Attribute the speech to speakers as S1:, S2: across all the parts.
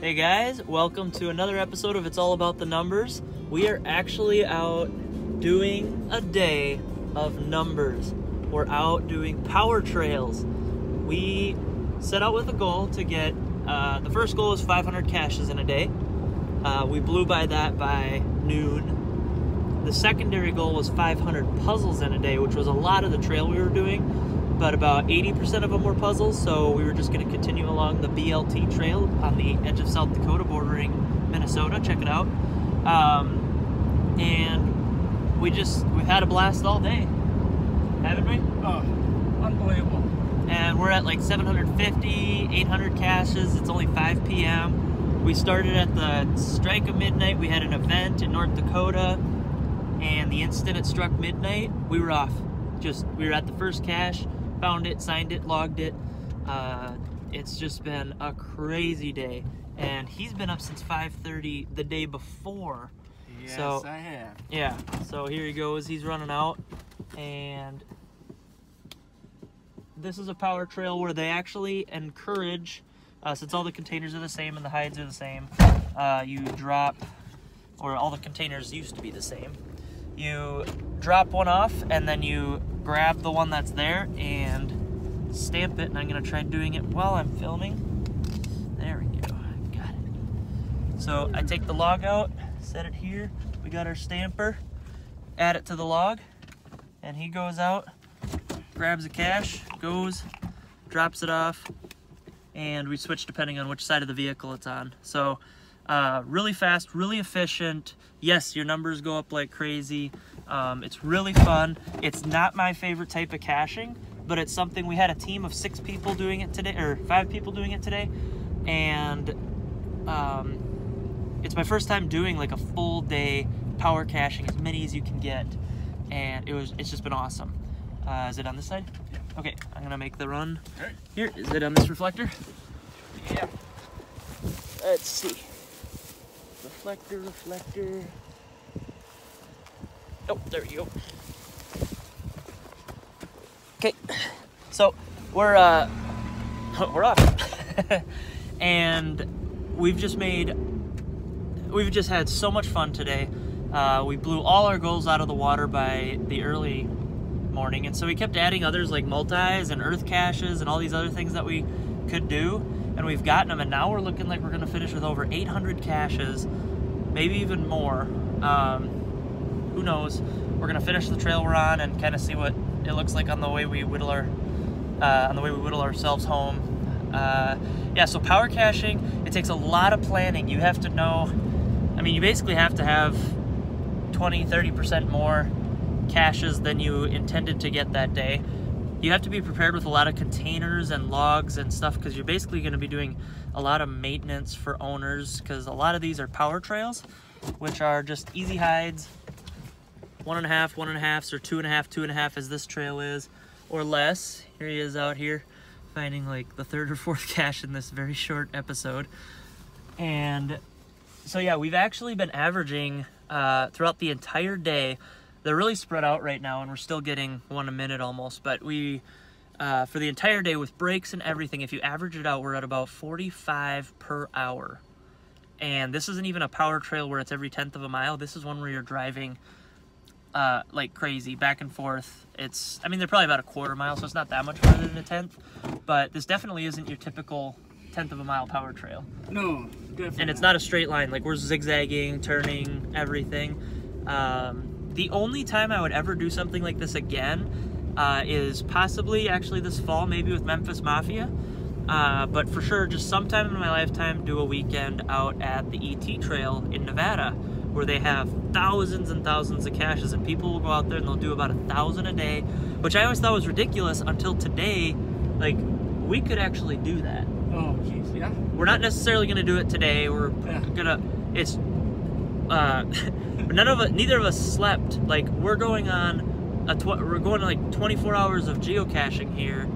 S1: Hey guys, welcome to another episode of It's All About the Numbers. We are actually out doing a day of numbers. We're out doing power trails. We set out with a goal to get, the first goal was 500 caches in a day. We blew by that by noon. The secondary goal was 500 puzzles in a day, which was a lot of the trail we were doing, but about 80% of them were puzzles, so we were just going to continue along the BLT trail on the edge of South Dakota bordering Minnesota. Check it out. And we've had a blast all day, haven't we?
S2: Oh, unbelievable.
S1: And we're at like 750, 800 caches. It's only 5 p.m. We started at the strike of midnight. We had an event in North Dakota, and the instant it struck midnight, we were off. We were at the first cache, found it, signed it, logged it. It's just been a crazy day. And he's been up since 5:30 the day before.
S2: Yes,
S1: so,
S2: I have.
S1: Yeah, so here he goes. He's running out. And this is a power trail where they actually encourage, since all the containers are the same and the hides are the same, you drop, or all the containers used to be the same, you drop one off and then you grab the one that's there and stamp it. And I'm going to try doing it while I'm filming. There we go. Got it. So I take the log out, set it here. We got our stamper. Add it to the log. And he goes out, grabs a cache, goes, drops it off, and we switch depending on which side of the vehicle it's on. So really fast, really efficient. Yes, your numbers go up like crazy. It's really fun. It's not my favorite type of caching, but it's something. We had a team of 6 people doing it today, or 5 people doing it today, and it's my first time doing like a full day power caching, as many as you can get, and it's just been awesome. Is it on this side? Yeah. Okay, I'm gonna make the run. Right. Here, is it on this reflector?
S2: Yeah.
S1: Let's see. Reflector. Oh, there you go. Okay, so we're off. And we've just had so much fun today. We blew all our goals out of the water by the early morning, and so we kept adding others like multis and earth caches and all these other things that we could do, and we've gotten them, and now we're looking like we're going to finish with over 800 caches, maybe even more. Who knows? We're going to finish the trail we're on and kind of see what it looks like on the way we whittle ourselves home. Yeah, so power caching, it takes a lot of planning. You have to know, I mean, you basically have to have 20-30% more caches than you intended to get that day. You have to be prepared with a lot of containers and logs and stuff, because you're basically going to be doing a lot of maintenance for owners, because a lot of these are power trails, which are just easy hides, 1.5s, or 2.5 as this trail is, or less. Here he is out here finding like the 3rd or 4th cache in this very short episode. And so yeah, we've actually been averaging throughout the entire day. They're really spread out right now, and we're still getting 1 a minute almost, but we for the entire day with breaks and everything, if you average it out, we're at about 45 per hour. And this isn't even a power trail where it's every 1/10 of a mile. This is one where you're driving like crazy back and forth. I mean, they're probably about a 1/4 mile, so it's not that much farther than a 1/10, but this definitely isn't your typical 1/10 of a mile power trail.
S2: No, definitely.
S1: And it's not a straight line. Like, we're zigzagging, turning, everything. The only time I would ever do something like this again is possibly actually this fall, maybe with Memphis Mafia. But for sure, just sometime in my lifetime, do a weekend out at the ET Trail in Nevada, where they have thousands and thousands of caches, and people will go out there and they'll do about 1,000 a day, which I always thought was ridiculous until today. Like, we could actually do that.
S2: Oh, jeez, yeah.
S1: We're not necessarily going to do it today. We're gonna. It's. Neither of us slept. Like, we're going on we're going to like 24 hours of geocaching here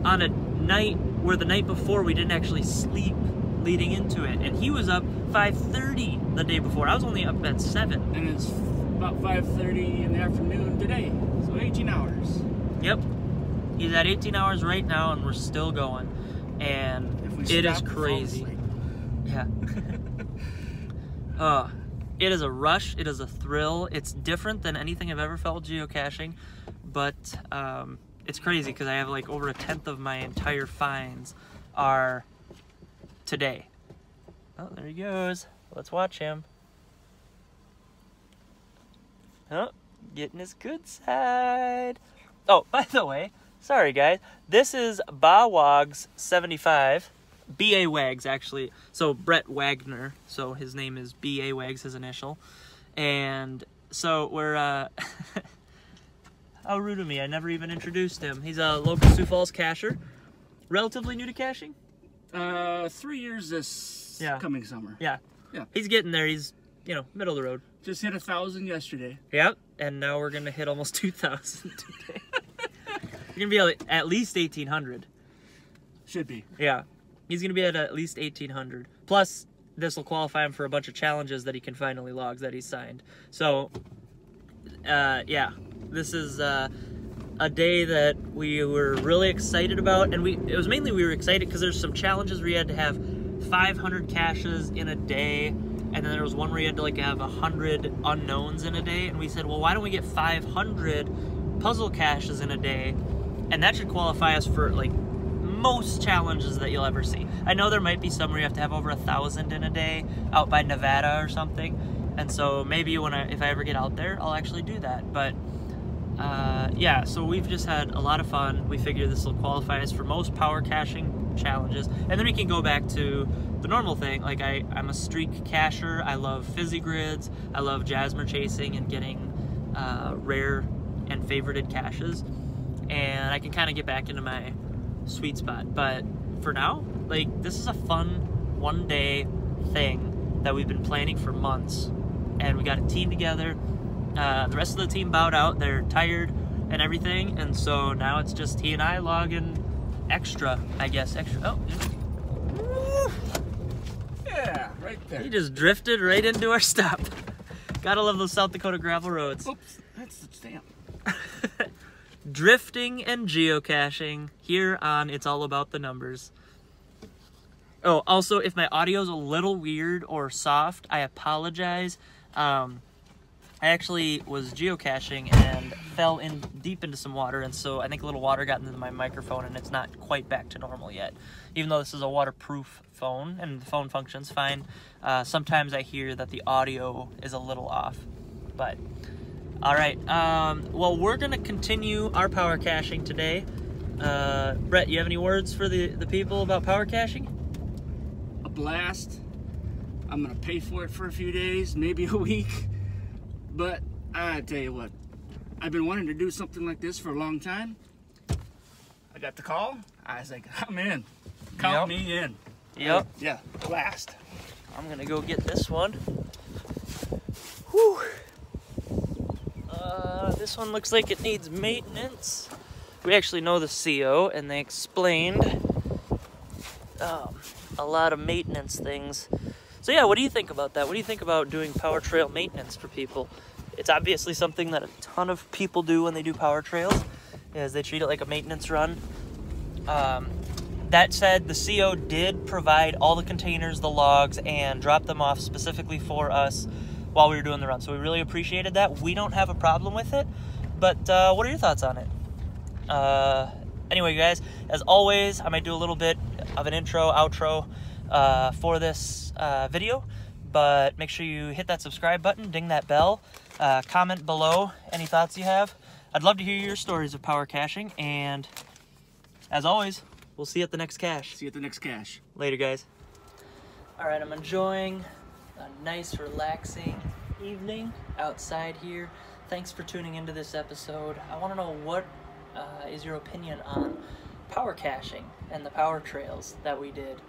S1: on a night where the night before we didn't actually sleep leading into it, and he was up 5:30 the day before. I was only up at 7.
S2: And it's about 5:30 in the afternoon today, so 18 hours.
S1: Yep, he's at 18 hours right now, and we're still going, and it is crazy. Yeah. It is a rush. It is a thrill. It's different than anything I've ever felt geocaching, but it's crazy because I have like over 1/10 of my entire finds are today. Oh, there he goes. Let's watch him. Oh, getting his good side. Oh, by the way, sorry guys, this is BAWags 75. BAWags, actually. So Brett Wagner, so his name is BAWags, his initial. And so we're how rude of me, I never even introduced him. He's a local Sioux Falls cacher, relatively new to caching.
S2: 3 years this coming summer.
S1: Yeah, he's getting there. He's, you know, middle of the road.
S2: Just hit 1,000 yesterday.
S1: Yep, and now we're gonna hit almost 2,000 today. You're gonna be at least 1,800.
S2: Should be.
S1: Yeah. He's going to be at least 1,800. Plus, this will qualify him for a bunch of challenges that he can finally log that he's signed. So, yeah, this is a day that we were really excited about. And it was mainly we were excited because there's some challenges where you had to have 500 caches in a day. And then there was one where you had to like have 100 unknowns in a day. And we said, well, why don't we get 500 puzzle caches in a day? And that should qualify us for like most challenges that you'll ever see. I know there might be some where you have to have over 1,000 in a day out by Nevada or something, and so maybe if I ever get out there, I'll actually do that. But yeah, so we've just had a lot of fun. We figure this will qualify us for most power caching challenges, and then we can go back to the normal thing. Like I'm a streak cacher. I love fizzy grids. I love jasmer chasing and getting rare and favorited caches, and I can kind of get back into my sweet spot. But for now, like, this is a fun one-day thing that we've been planning for months, and we got a team together. The rest of the team bowed out. They're tired and everything, and so now it's just he and I logging extra, I guess. Oh,
S2: yeah, right there.
S1: He just drifted right into our stop. Gotta love those South Dakota gravel roads.
S2: Oops, that's the stamp.
S1: Drifting and geocaching here on It's All About the Numbers. Oh, also, if my audio's a little weird or soft, I apologize. I actually was geocaching and fell in deep into some water, and so I think a little water got into my microphone, and it's not quite back to normal yet. Even though this is a waterproof phone and the phone functions fine, sometimes I hear that the audio is a little off. But all right, well, we're gonna continue our power caching today. Brett, you have any words for the people about power caching?
S2: A blast. I'm gonna pay for it for a few days, maybe a week. But I tell you what, I've been wanting to do something like this for a long time. I got the call. I was like, I'm in. Count me in.
S1: Yep.
S2: Yeah, blast.
S1: I'm gonna go get this one. Whew. This one looks like it needs maintenance. We actually know the CO, and they explained a lot of maintenance things. So yeah, what do you think about that? What do you think about doing power trail maintenance for people? It's obviously something that a ton of people do when they do power trails, is they treat it like a maintenance run. That said, the CO did provide all the containers, the logs, and drop them off specifically for us while we were doing the run. So we really appreciated that. We don't have a problem with it, but what are your thoughts on it? Anyway, guys, as always, I might do a little bit of an intro, outro for this video, but make sure you hit that subscribe button, ding that bell, comment below any thoughts you have. I'd love to hear your stories of power caching, and as always, we'll see you at the next cache.
S2: See you at the next cache.
S1: Later, guys. All right, I'm enjoying a nice, relaxing evening outside here. Thanks for tuning into this episode. I want to know what is your opinion on power caching and the power trails that we did.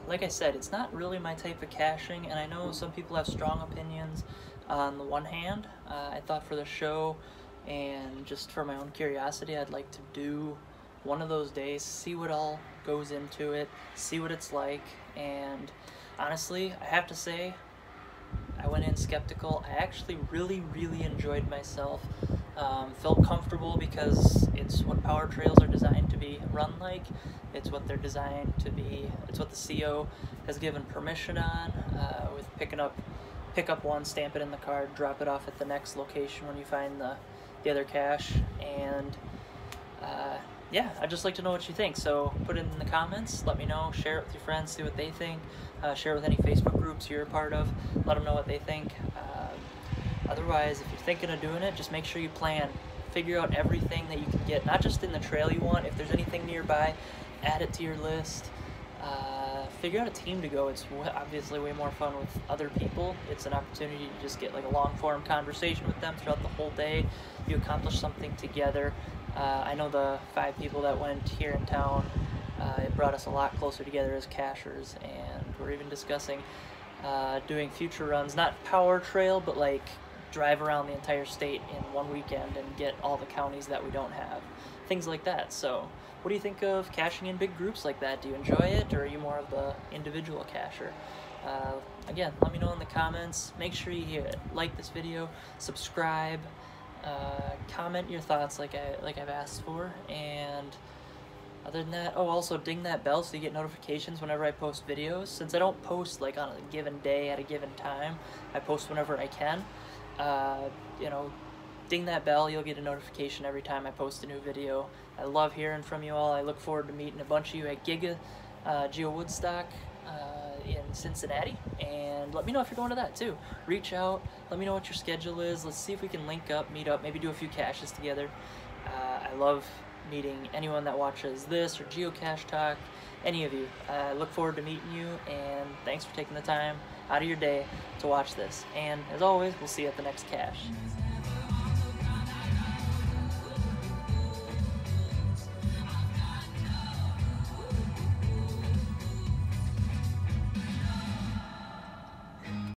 S1: Like I said, it's not really my type of caching, and I know some people have strong opinions. On the one hand, I thought for the show and just for my own curiosity, I'd like to do one of those days, see what all goes into it, see what it's like. And honestly, I have to say, I went in skeptical. I actually really enjoyed myself. Feel comfortable because it's what power trails are designed to be run like. It's what they're designed to be. It's what the CO has given permission on, with pick up one, stamp it in the card, drop it off at the next location when you find the other cache. And yeah, I'd just like to know what you think. So put it in the comments, let me know, share it with your friends, see what they think, share it with any Facebook groups you're a part of, let them know what they think. Otherwise, if you're thinking of doing it, just make sure you plan. Figure out everything that you can get, not just in the trail you want. If there's anything nearby, add it to your list. Figure out a team to go. It's obviously way more fun with other people. It's an opportunity to just get like a long-form conversation with them throughout the whole day. You accomplish something together. I know the 5 people that went here in town, it brought us a lot closer together as cachers, and we're even discussing doing future runs, not power trail, but like drive around the entire state in one weekend and get all the counties that we don't have. Things like that. So what do you think of caching in big groups like that? Do you enjoy it, or are you more of the individual cacher? Again, let me know in the comments. Make sure you like this video, subscribe, comment your thoughts like I've asked for, and other than that, oh, also ding that bell so you get notifications whenever I post videos. Since I don't post like on a given day at a given time, I post whenever I can. You know, ding that bell, you'll get a notification every time I post a new video. I love hearing from you all. I look forward to meeting a bunch of you at Geo Woodstock in Cincinnati, and let me know if you're going to that too. Reach out, let me know what your schedule is. Let's see if we can link up, meet up, maybe do a few caches together. I love meeting anyone that watches this or Geocache Talk, any of you. I look forward to meeting you, and thanks for taking the time out of your day to watch this. And as always, we'll see you at the next cache.